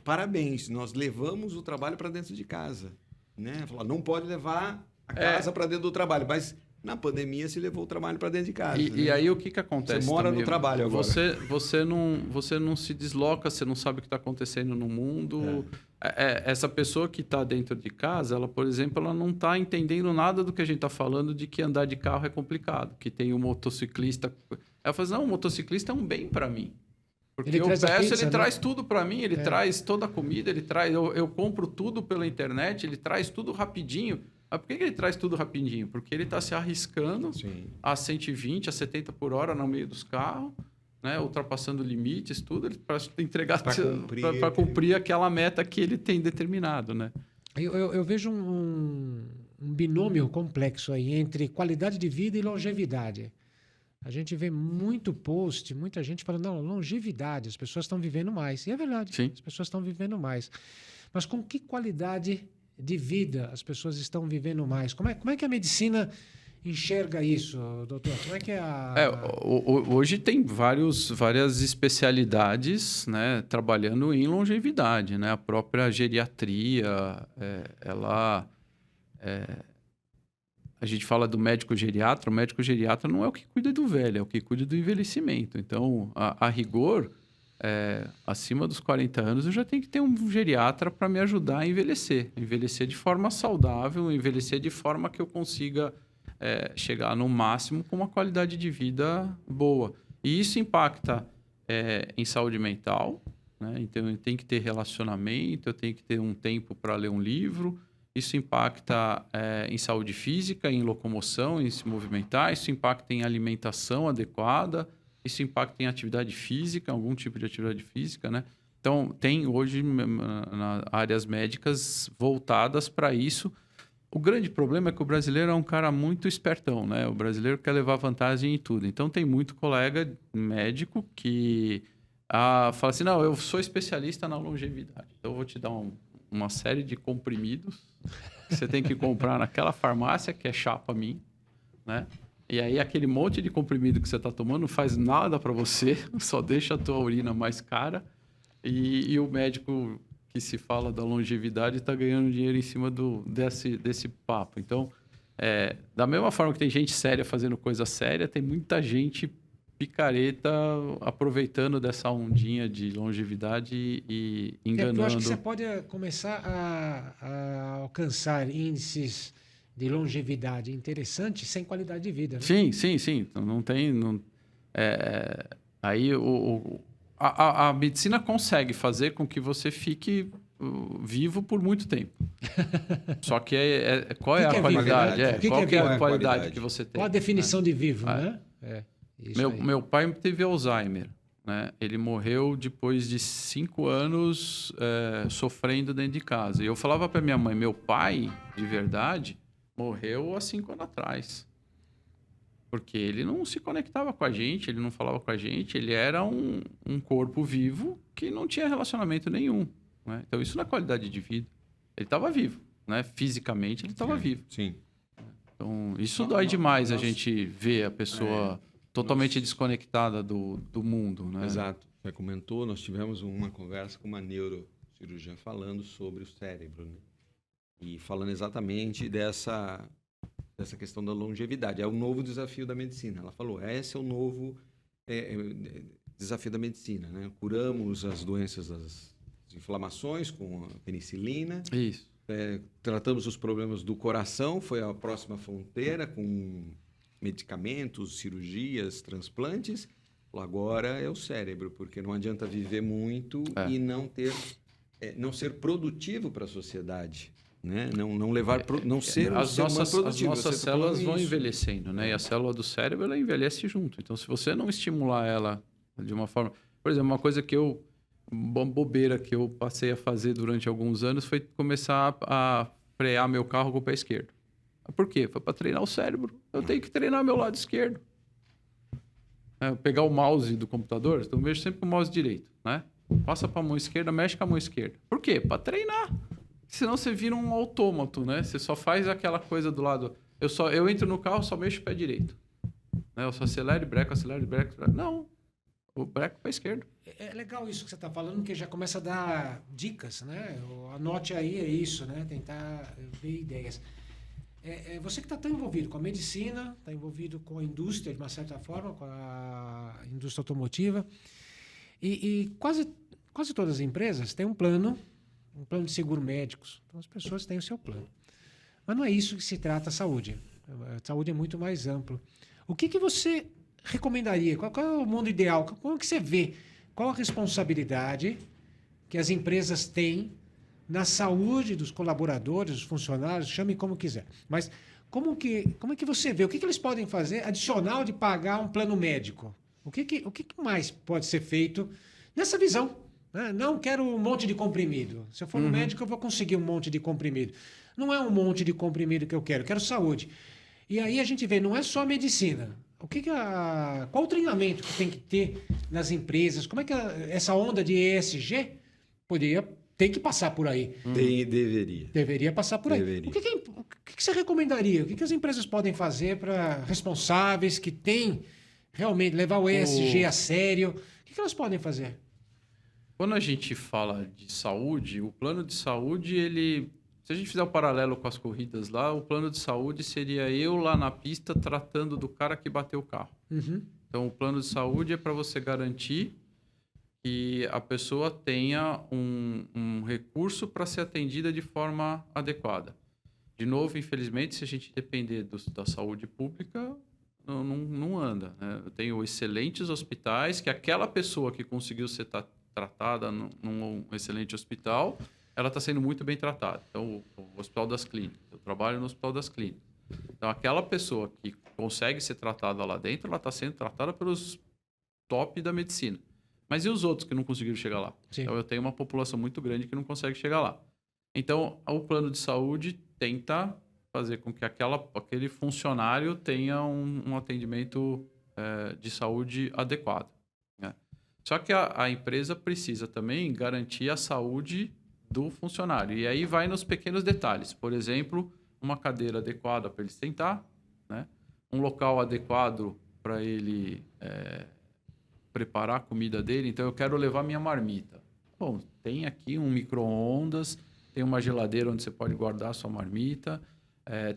parabéns, nós levamos o trabalho para dentro de casa. Né? Falar, não pode levar a casa para dentro do trabalho, mas... Na pandemia, se levou o trabalho para dentro de casa. E aí, o que acontece? Você mora também? no trabalho agora. Você não se desloca, você não sabe o que está acontecendo no mundo. Essa pessoa que está dentro de casa, ela, por exemplo, ela não está entendendo nada do que a gente está falando de que andar de carro é complicado. Que tem um motociclista... Ela fala assim, não, o motociclista é um bem para mim. Porque Ele traz a pizza, ele né? traz tudo para mim, ele traz toda a comida, ele traz... Eu compro tudo pela internet, ele traz tudo rapidinho. Mas por que ele traz tudo rapidinho? Porque ele está se arriscando a 120, a 70 por hora no meio dos carros, né? Ultrapassando limites, tudo, para entregar para cumprir aquela meta que ele tem determinado, né? Eu vejo um binômio complexo aí entre qualidade de vida e longevidade. A gente vê muito post, muita gente falando, não, longevidade, as pessoas estão vivendo mais. E é verdade, Sim. As pessoas estão vivendo mais. Mas com que qualidade de vida as pessoas estão vivendo mais? Como é que a medicina enxerga isso, doutor? Como é que é hoje tem várias especialidades, né, trabalhando em longevidade, né? A própria geriatria, a gente fala do médico geriatra, o médico geriatra não é o que cuida do velho, é o que cuida do envelhecimento. Então, a rigor... acima dos 40 anos eu já tenho que ter um geriatra para me ajudar a envelhecer de forma saudável, envelhecer de forma que eu consiga chegar no máximo com uma qualidade de vida boa. E isso impacta em saúde mental, né? Então eu tenho que ter relacionamento, eu tenho que ter um tempo para ler um livro. Isso impacta em saúde física, em locomoção, em se movimentar. Isso impacta em alimentação adequada. Isso impacta em atividade física, algum tipo de atividade física, né? Então, tem hoje áreas médicas voltadas para isso. O grande problema é que o brasileiro é um cara muito espertão, né? O brasileiro quer levar vantagem em tudo. Então, tem muito colega médico que fala assim, não, eu sou especialista na longevidade. Então, eu vou te dar um uma série de comprimidos que você tem que comprar naquela farmácia que é chapa mim, né? E aí aquele monte de comprimido que você está tomando não faz nada para você, só deixa a tua urina mais cara. E o médico que se fala da longevidade está ganhando dinheiro em cima desse papo. Então, da mesma forma que tem gente séria fazendo coisa séria, tem muita gente picareta aproveitando dessa ondinha de longevidade e enganando. Eu acho que você pode começar a alcançar índices de longevidade interessantes sem qualidade de vida. Né? Sim. Então, não tem... aí a medicina consegue fazer com que você fique vivo por muito tempo. Só que qual é a qualidade? Qual é a qualidade que você tem? Qual a definição de vivo, né? Meu pai teve Alzheimer, né? Ele morreu depois de 5 anos sofrendo dentro de casa. E eu falava para minha mãe, meu pai, de verdade, morreu há 5 anos atrás. Porque ele não se conectava com a gente, ele não falava com a gente, ele era um corpo vivo que não tinha relacionamento nenhum. Né? Então, isso não é qualidade de vida. Ele estava vivo, né? Fisicamente, ele estava vivo. Sim. Então, isso dói demais a gente ver a pessoa totalmente desconectada do mundo. Né? Exato. Você comentou, nós tivemos uma conversa com uma neurocirurgiã falando sobre o cérebro, né? E falando exatamente dessa questão da longevidade. É o novo desafio da medicina. Ela falou, esse é o novo desafio da medicina. Né? Curamos as doenças das inflamações com a penicilina. Isso. Tratamos os problemas do coração, foi a próxima fronteira com medicamentos, cirurgias, transplantes. Agora é o cérebro, porque não adianta viver muito e não ser produtivo para a sociedade. Né? Não levar não ser um ser humano produtivo. As nossas células vão envelhecendo, né? E a célula do cérebro ela envelhece junto. Então, se você não estimular ela de uma forma, por exemplo, uma coisa uma bobeira que eu passei a fazer durante alguns anos foi começar a frear meu carro com o pé esquerdo. Por quê? Foi para treinar o cérebro. Eu tenho que treinar meu lado esquerdo. Pegar o mouse do computador, então eu mexo sempre com o mouse direito, né? Passa para a mão esquerda, mexe com a mão esquerda. Por quê? Para treinar. Senão você vira um autômato, né? Você só faz aquela coisa do lado... Eu entro no carro, só mexo o pé direito. Né? Eu só acelero, breco. Não. O breco para a esquerda. É legal isso que você está falando, que já começa a dar dicas, né? Anote aí, é isso, né? Tentar ver ideias. Você que está tão envolvido com a medicina, está envolvido com a indústria, de uma certa forma, com a indústria automotiva. E quase todas as empresas têm um plano de seguro médicos. Então, as pessoas têm o seu plano. Mas não é isso que se trata a saúde. A saúde é muito mais amplo. O que você recomendaria? Qual é o mundo ideal? Como que você vê? Qual a responsabilidade que as empresas têm na saúde dos colaboradores, dos funcionários, chame como quiser. Mas como é que você vê? O que eles podem fazer adicional de pagar um plano médico? O que mais pode ser feito nessa visão? Não quero um monte de comprimido. Se eu for no médico, eu vou conseguir um monte de comprimido. Não é um monte de comprimido que eu quero saúde. E aí a gente vê, não é só medicina. Qual o treinamento que tem que ter nas empresas? Como é que essa onda de ESG tem que passar por aí? Deveria. Deveria passar por aí. Deveria. O que você recomendaria? O que as empresas podem fazer para responsáveis que têm realmente levar o ESG a sério? O que elas podem fazer? Quando a gente fala de saúde, o plano de saúde, se a gente fizer um paralelo com as corridas lá, o plano de saúde seria eu lá na pista tratando do cara que bateu o carro. Então, o plano de saúde é para você garantir que a pessoa tenha um recurso para ser atendida de forma adequada. De novo, infelizmente, se a gente depender da saúde pública, não anda. Né? Eu tenho excelentes hospitais que aquela pessoa que conseguiu ser tratada num excelente hospital, ela está sendo muito bem tratada. Então, o Hospital das Clínicas, eu trabalho no Hospital das Clínicas. Então, aquela pessoa que consegue ser tratada lá dentro, ela está sendo tratada pelos top da medicina. Mas e os outros que não conseguiram chegar lá? Sim. Então, eu tenho uma população muito grande que não consegue chegar lá. Então, o plano de saúde tenta fazer com que aquele funcionário tenha um atendimento de saúde adequado. Né? Só que a empresa precisa também garantir a saúde do funcionário. E aí vai nos pequenos detalhes. Por exemplo, uma cadeira adequada para ele sentar, né? Um local adequado para ele preparar a comida dele. Então, eu quero levar minha marmita. Bom, tem aqui um micro-ondas, tem uma geladeira onde você pode guardar a sua marmita,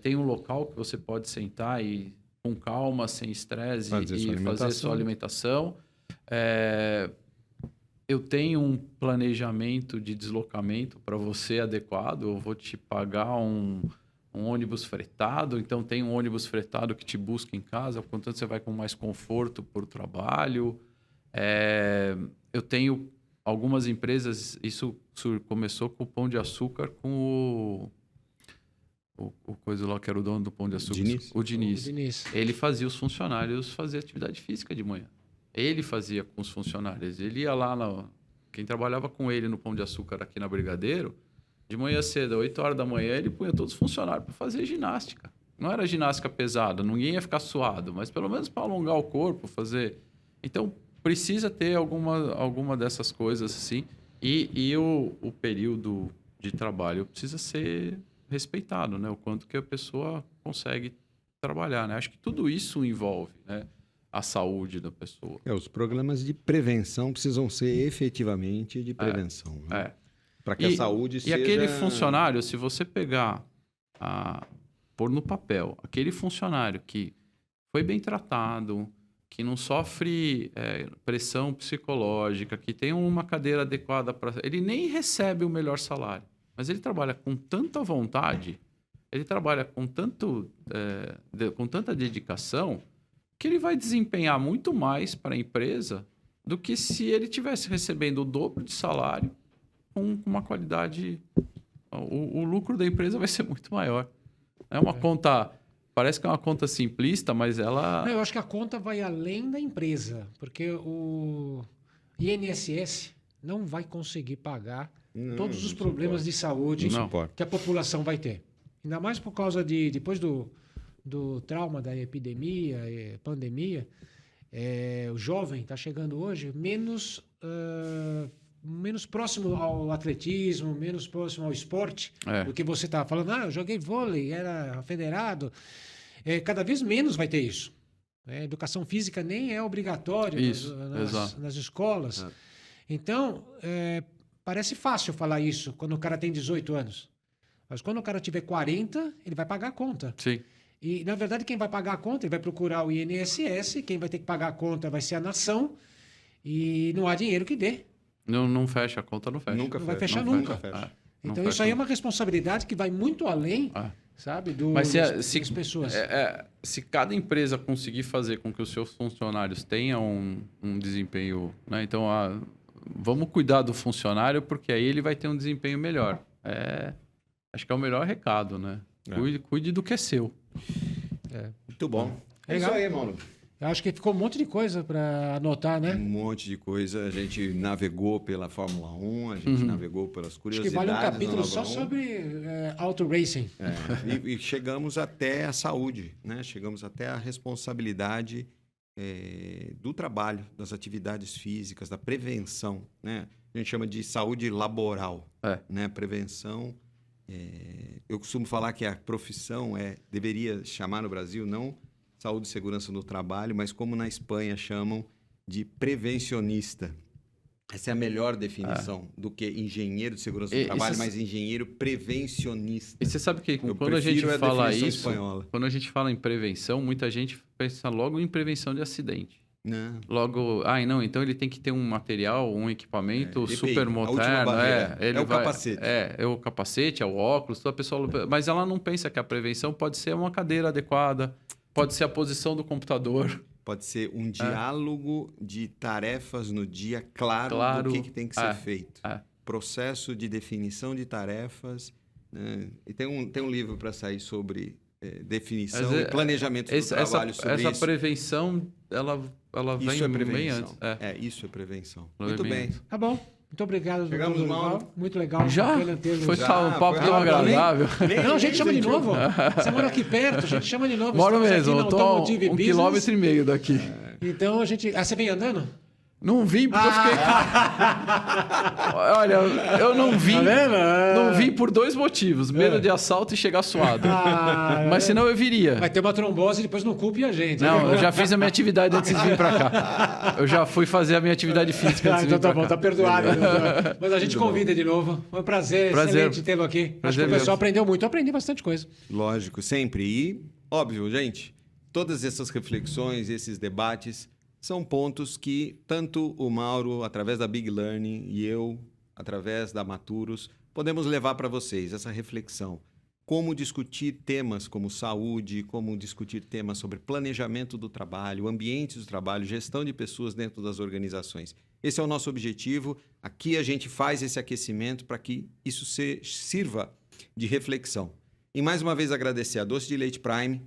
tem um local que você pode sentar e com calma, sem estresse, e fazer sua alimentação. Eu tenho um planejamento de deslocamento para você adequado. Eu vou te pagar um ônibus fretado. Então, tem um ônibus fretado que te busca em casa. Portanto, você vai com mais conforto por trabalho. Eu tenho algumas empresas... Isso começou com o Pão de Açúcar, com o coisa lá que era o dono do Pão de Açúcar. O Diniz. Ele fazia os funcionários fazer atividade física de manhã. Ele fazia com os funcionários. Ele ia lá, quem trabalhava com ele no Pão de Açúcar aqui na Brigadeiro, de manhã cedo, 8 horas da manhã, ele punha todos os funcionários para fazer ginástica. Não era ginástica pesada, ninguém ia ficar suado, mas pelo menos para alongar o corpo, fazer... Então, precisa ter alguma dessas coisas assim. E o período de trabalho precisa ser respeitado, né? O quanto que a pessoa consegue trabalhar, né? Acho que tudo isso envolve, né? A saúde da pessoa. Os programas de prevenção precisam ser efetivamente de prevenção. Né? Para que a saúde seja... E aquele funcionário, se você pegar, pôr no papel, aquele funcionário que foi bem tratado, que não sofre pressão psicológica, que tem uma cadeira adequada para... Ele nem recebe o melhor salário, mas ele trabalha com tanta vontade, ele trabalha com tanta dedicação, que ele vai desempenhar muito mais para a empresa do que se ele tivesse recebendo o dobro de salário com uma qualidade... O lucro da empresa vai ser muito maior. É uma conta... Parece que é uma conta simplista, mas ela... Não, eu acho que a conta vai além da empresa, porque o INSS não vai conseguir pagar todos os problemas de saúde que a população vai ter. Ainda mais por causa depois do trauma da epidemia, pandemia, o jovem está chegando hoje menos próximo ao atletismo, menos próximo ao esporte, do que você está falando. Eu joguei vôlei, era federado. Cada vez menos vai ter isso. Educação física nem é obrigatório nas escolas. Então, parece fácil falar isso quando o cara tem 18 anos. Mas quando o cara tiver 40, ele vai pagar a conta. Sim. E, na verdade, quem vai pagar a conta, ele vai procurar o INSS, quem vai ter que pagar a conta vai ser a nação, e não há dinheiro que dê. Não fecha, a conta não fecha. Não vai fechar nunca. Então, isso aí é uma responsabilidade que vai muito além, sabe, das pessoas. Se cada empresa conseguir fazer com que os seus funcionários tenham um desempenho... Né? Então, vamos cuidar do funcionário, porque aí ele vai ter um desempenho melhor. Acho que é o melhor recado, né? Cuide do que é seu. Muito bom. Legal. Isso aí, mano. Eu acho que ficou um monte de coisa para anotar, né? Um monte de coisa. A gente navegou pela Fórmula 1, a gente navegou pelas curiosidades. Acho que vale um capítulo só sobre auto racing. E chegamos até a saúde, né? Chegamos até a responsabilidade do trabalho, das atividades físicas, da prevenção, né? A gente chama de saúde laboral, né? Prevenção. Eu costumo falar que a profissão deveria chamar no Brasil não saúde e segurança no trabalho, mas como na Espanha chamam de prevencionista. Essa é a melhor definição do que engenheiro de segurança do trabalho, mas engenheiro prevencionista. E você sabe que quando a gente fala isso, quando a gente fala em prevenção, muita gente pensa logo em prevenção de acidente. Não. Logo, então ele tem que ter um material, um equipamento super moderno. O capacete. É o capacete, é o óculos, toda a pessoa. Mas ela não pensa que a prevenção pode ser uma cadeira adequada, pode ser a posição do computador. Pode ser um diálogo de tarefas no dia claro do que tem que ser feito. Processo de definição de tarefas. Né? E tem um livro para sair sobre definição e planejamento do trabalho sobre essa prevenção, ela vem bem antes. Isso é prevenção. Muito bem. Tá bom. Muito obrigado, Chegamos, Dorival. Muito legal. Já? Foi um papo tão agradável. Não, a gente chama de novo. Você mora aqui perto, a gente chama de novo. Moro mesmo, eu estou 1,5 km daqui. Então, a gente... você vem andando? Não vim porque eu fiquei... Olha, eu não vim... Tá vendo? Não vim por 2 motivos. Medo de assalto e chegar suado. Mas senão eu viria. Vai ter uma trombose e depois não culpe a gente. Não, eu já fiz a minha atividade antes de vir pra cá. Eu já fui fazer a minha atividade física antes de Então vir tá pra bom, cá. tá perdoado. doutor. Mas a gente convida de novo. Foi um prazer excelente tê-lo aqui. Acho que Prazer o pessoal mesmo. aprendeu muito. Eu aprendi bastante coisa. Lógico, sempre. E, óbvio, gente, todas essas reflexões, esses debates, são pontos que tanto o Mauro, através da Big Learning, e eu, através da Maturos, podemos levar para vocês essa reflexão. Como discutir temas como saúde, como discutir temas sobre planejamento do trabalho, ambiente do trabalho, gestão de pessoas dentro das organizações. Esse é o nosso objetivo. Aqui a gente faz esse aquecimento para que isso sirva de reflexão. E mais uma vez agradecer a Doce de Leite Prime.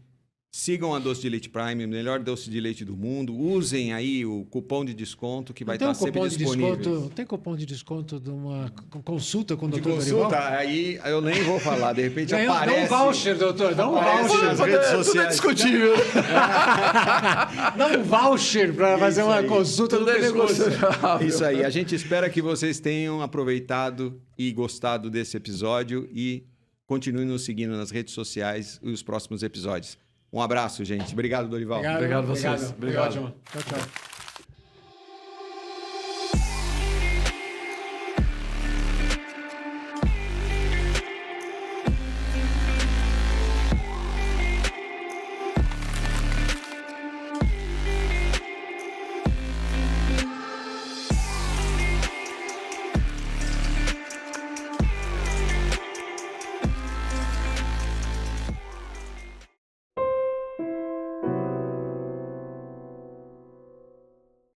Sigam a Doce de Leite Prime, o melhor doce de leite do mundo. Usem aí o cupom de desconto que vai estar sempre disponível. Tem cupom de desconto de uma consulta com o De doutor Dorival? consulta, aí eu nem vou falar, de repente Dá aparece... um voucher, doutor. Dá um Aparece voucher. nas redes Tudo é sociais. discutível. Dá um voucher para fazer uma aí. consulta do Tudo é pescoço. negociável. Isso aí, a gente espera que vocês tenham aproveitado e gostado desse episódio e continuem nos seguindo nas redes sociais e os próximos episódios. Um abraço, gente. Obrigado, Dorival. Obrigado a vocês. Foi Obrigado. ótimo. Tchau, tchau.